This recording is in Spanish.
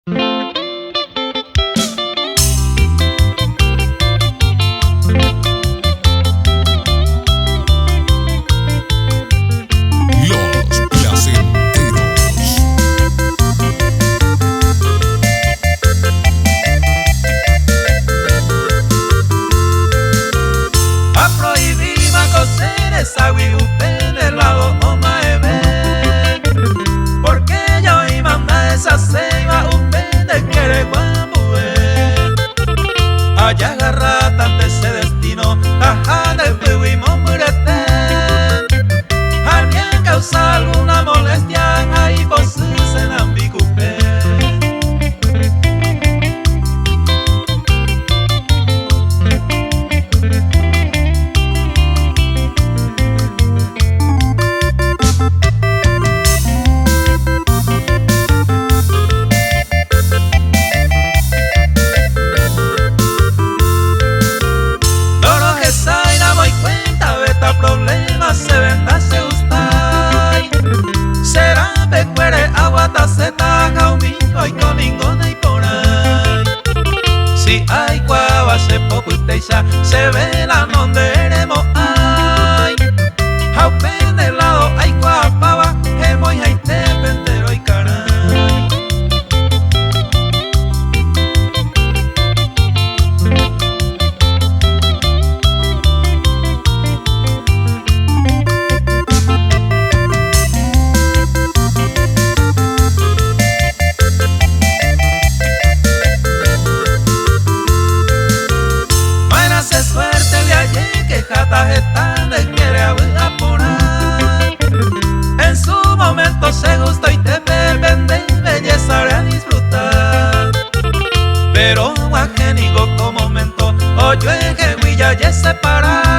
Los Placenteros. A prohibir a coser esa huiupé lado o maebe, porque yo iba a esa ceiba upé de quereguambue. Allá agarra tanto ese destino, ajá del puimos murete. Había causado alguna molestia, ahí vos en ambicupé. Problemas se venda se gustai. Será pecuere aguata zeta jaumingo y comingona y por ahí. Si hay cuava se populteiza se ve la donde eremo ay. Jaupen del lado hay cuapaba hemo y haite pentero y caray. Están de quiere hablar por ahí. En su momento se gusta y te vende belleza a disfrutar. Pero agénico como momento oye que huilla y separar.